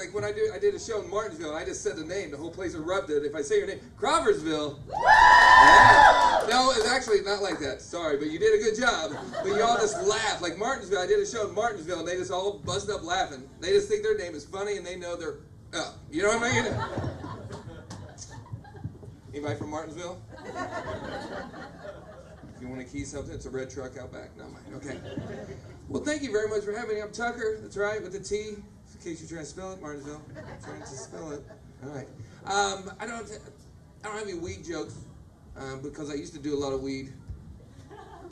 like when I did a show in Martinsville, I just said the name, the whole place erupted. If I say your name, Crawfordsville. Yeah. No, it's actually not like that. Sorry, but you did a good job. But you all just laugh. Like Martinsville, I did a show in Martinsville, and they just all busted up laughing. They just think their name is funny, and they know they're, you know what I mean? Anybody from Martinsville? If you want to key something, it's a red truck out back. Not mine. Okay. Well, thank you very much for having me. I'm Tucker. That's right, with the T. In case you're trying to spell it, Martinsville. I'm trying to spell it. All right. I don't have any weed jokes because I used to do a lot of weed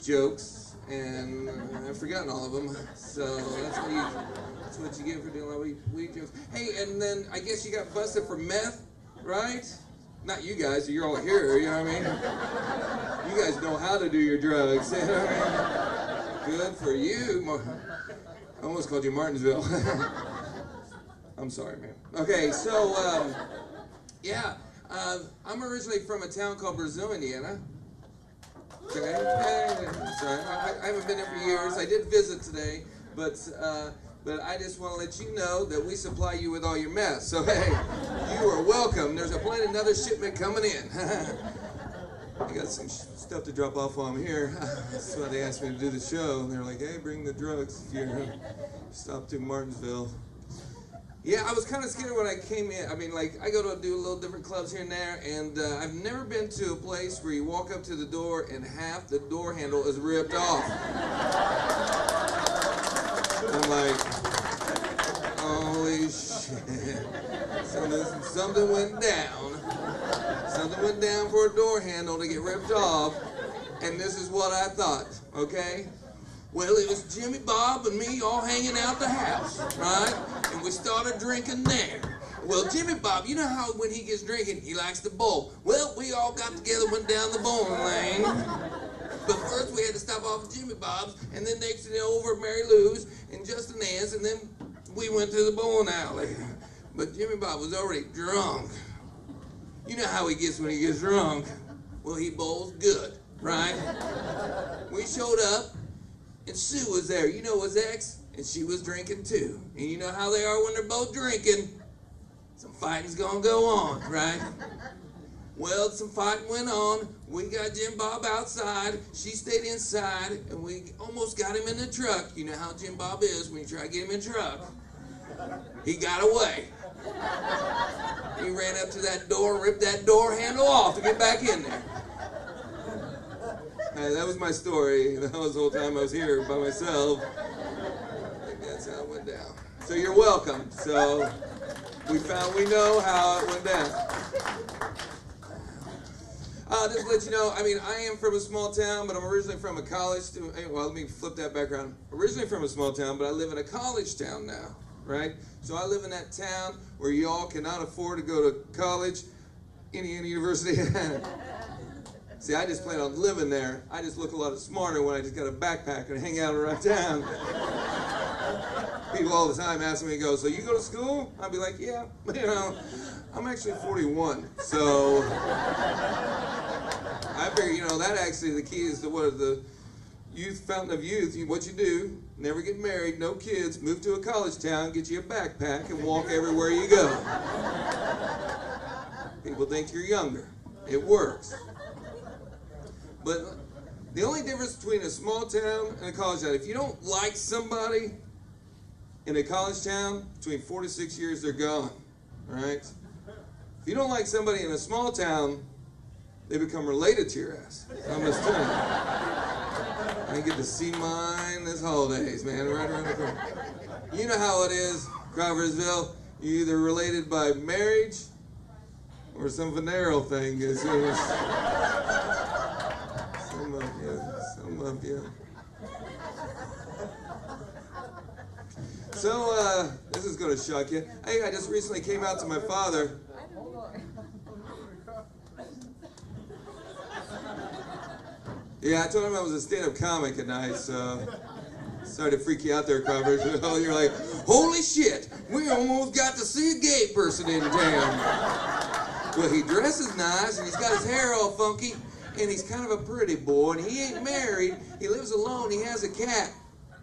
jokes, and I've forgotten all of them. So that's what you get for doing a lot of weed jokes. Hey, and then I guess you got busted for meth, right? Not you guys, you're all here, you know what I mean? You guys know how to do your drugs, you know what I mean? Good for you. I almost called you Martinsville. I'm sorry, man. Okay, so, yeah, I'm originally from a town called Brazil, Indiana. Okay, sorry, I haven't been there for years. I did visit today, but I just want to let you know that we supply you with all your mess. So, hey, you are welcome. There's another shipment coming in. I got some stuff to drop off while I'm here. That's why they asked me to do the show. They're like, hey, bring the drugs here. Stop to Martinsville. Yeah, I was kind of scared when I came in. I mean, like, I go to do a little different clubs here and there, and I've never been to a place where you walk up to the door and half the door handle is ripped off. I'm like, holy shit. Something went down. Something went down for a door handle to get ripped off, and this is what I thought, okay? Well, it was Jimmy Bob and me all hanging out the house, right? And we started drinking there. Well, Jimmy Bob, you know how when he gets drinking, he likes to bowl. Well, we all got together, went down the bowling lane. But first we had to stop off at Jimmy Bob's, and then next over at Mary Lou's and Justin Ann's, and then we went to the bowling alley. But Jimmy Bob was already drunk. You know how he gets when he gets drunk. Well, he bowls good, right? We showed up, and Sue was there. You know his ex, and she was drinking too. And you know how they are when they're both drinking. Some fighting's gonna go on, right? Well, some fighting went on. We got Jim Bob outside. She stayed inside, and we almost got him in the truck. You know how Jim Bob is when you try to get him in the truck. He got away. He ran up to that door and ripped that door handle off to get back in there. Hey, that was my story. That was the whole time I was here by myself. I think that's how it went down. So you're welcome. So we know how it went down. Just to let you know, I mean, I am from a small town, but I'm originally from a college. Well, let me flip that background. Originally from a small town, but I live in a college town now, right? So I live in that town where y'all cannot afford to go to college, Indiana University. See, I just plan on living there. I just look a lot smarter when I just got a backpack and hang out around town. People all the time ask me, go, so you go to school? I'll be like, yeah, you know, I'm actually 41, so I figure, you know, that actually the key is to what the youth fountain of youth. What you do, never get married, no kids, move to a college town, get you a backpack, and walk everywhere you go. People think you're younger. It works. But the only difference between a small town and a college town, if you don't like somebody in a college town, between 4 to 6 years, they're gone, all right? If you don't like somebody in a small town, they become related to your ass. I'm just telling you. I get to see mine this holidays, man, right around the corner. You know how it is, Crawfordsville. You're either related by marriage or some venereal thing. Some of you. So, this is going to shock you. Hey, I just recently came out to my father. Yeah, I told him I was a stand-up comic at night, so sorry to freak you out there, Crawford. You're like, holy shit, we almost got to see a gay person in town. Well, he dresses nice, and he's got his hair all funky, and he's kind of a pretty boy, and he ain't married. He lives alone. He has a cat.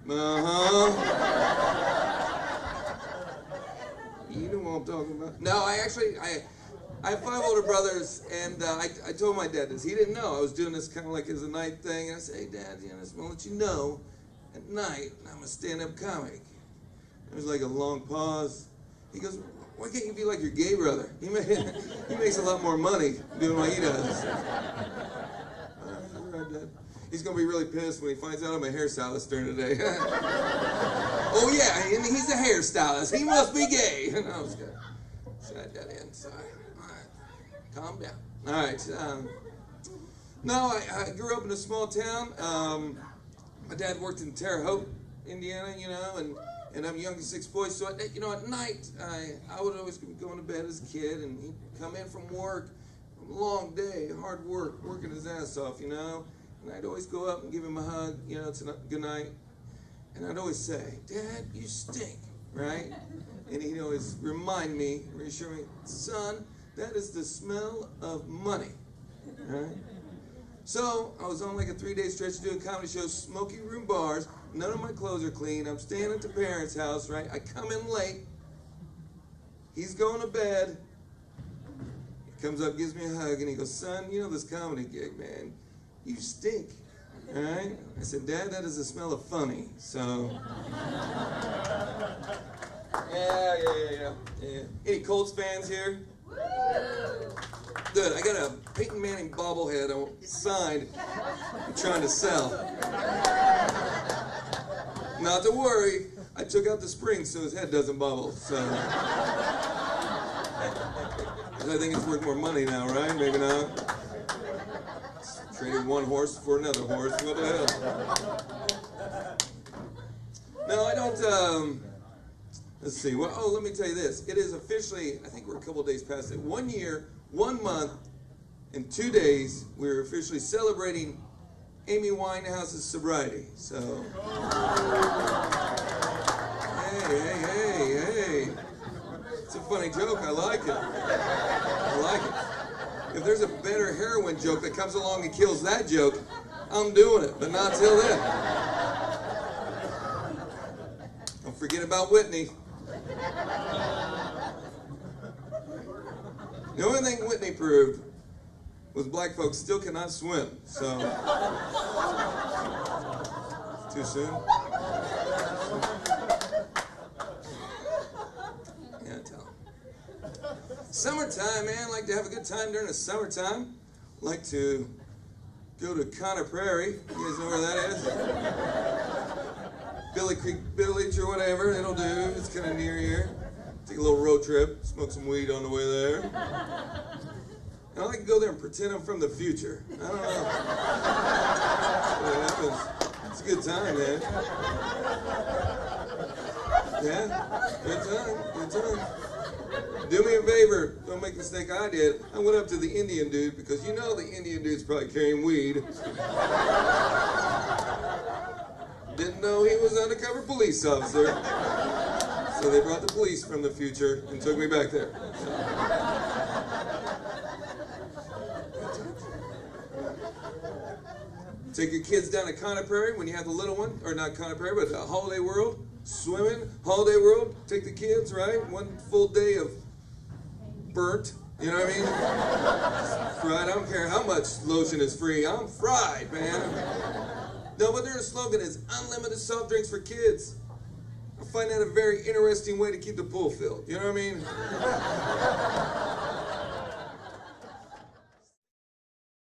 Uh-huh. You don't what I'm talking about? No, I have 5 older brothers, and I told my dad this. He didn't know. I was doing this kind of like as a night thing, and I said, hey, Dad, I just want to let you know, at night, I'm a stand-up comic. There's like a long pause. He goes, why can't you be like your gay brother? He makes a lot more money doing what he does. He's going to be really pissed when he finds out I'm a hairstylist during the day. Oh, yeah, he's a hairstylist. He must be gay. No, I was going to shut that in. Sorry. All right. Calm down. All right. No, I grew up in a small town. My dad worked in Terre Haute, Indiana, you know, and I'm young of 6 boys. So, you know, at night, I would always be going to bed as a kid, and he'd come in from work, a long day, hard work, working his ass off, you know. And I'd always go up and give him a hug, you know, it's a good night. And I'd always say, Dad, you stink, right? And he'd always remind me, reassure me, son, that is the smell of money, right? So I was on like a 3-day stretch doing comedy shows, smoky room bars. None of my clothes are clean. I'm staying at the parents' house, right? I come in late. He's going to bed. He comes up, gives me a hug, and he goes, son, you know this comedy gig, man. You stink, all right? I said, Dad, that is the smell of funny, so. Yeah. Any Colts fans here? Good, I got a Peyton Manning bobblehead signed I'm trying to sell. Not to worry, I took out the spring so his head doesn't bobble, so. I think it's worth more money now, right? Maybe not. Trading one horse for another horse. What the hell? No, I don't, let's see. Well, oh, let me tell you this. It is officially, I think we're a couple days past it. 1 year, 1 month, and 2 days, we're officially celebrating Amy Winehouse's sobriety. So, hey. It's a funny joke. I like it. I like it. If there's a better heroin joke that comes along and kills that joke, I'm doing it, but not till then. Don't forget about Whitney. The only thing Whitney proved was black folks still cannot swim, so. Too soon? Yeah, tell him. Summertime, man. Like to have a good time during the summertime. Like to go to Conner Prairie. You guys know where that is? Billy Creek Village or whatever. It'll do. It's kind of near here. Take a little road trip. Smoke some weed on the way there. And I like to go there and pretend I'm from the future. I don't know. What happens. It's a good time, man. Yeah, good time. Do me a favor, don't make the mistake I did. I went up to the Indian dude, because you know the Indian dude's probably carrying weed. Didn't know he was an undercover police officer. So they brought the police from the future and took me back there. Take your kids down to Conner Prairie when you have the little one, or not Conner Prairie, but Holiday World, swimming, Holiday World, take the kids, right? 1 full day of burnt, you know what I mean? Fried, I don't care how much lotion is free, I'm fried, man. No, but their slogan is unlimited soft drinks for kids. I find that a very interesting way to keep the pool filled, you know what I mean?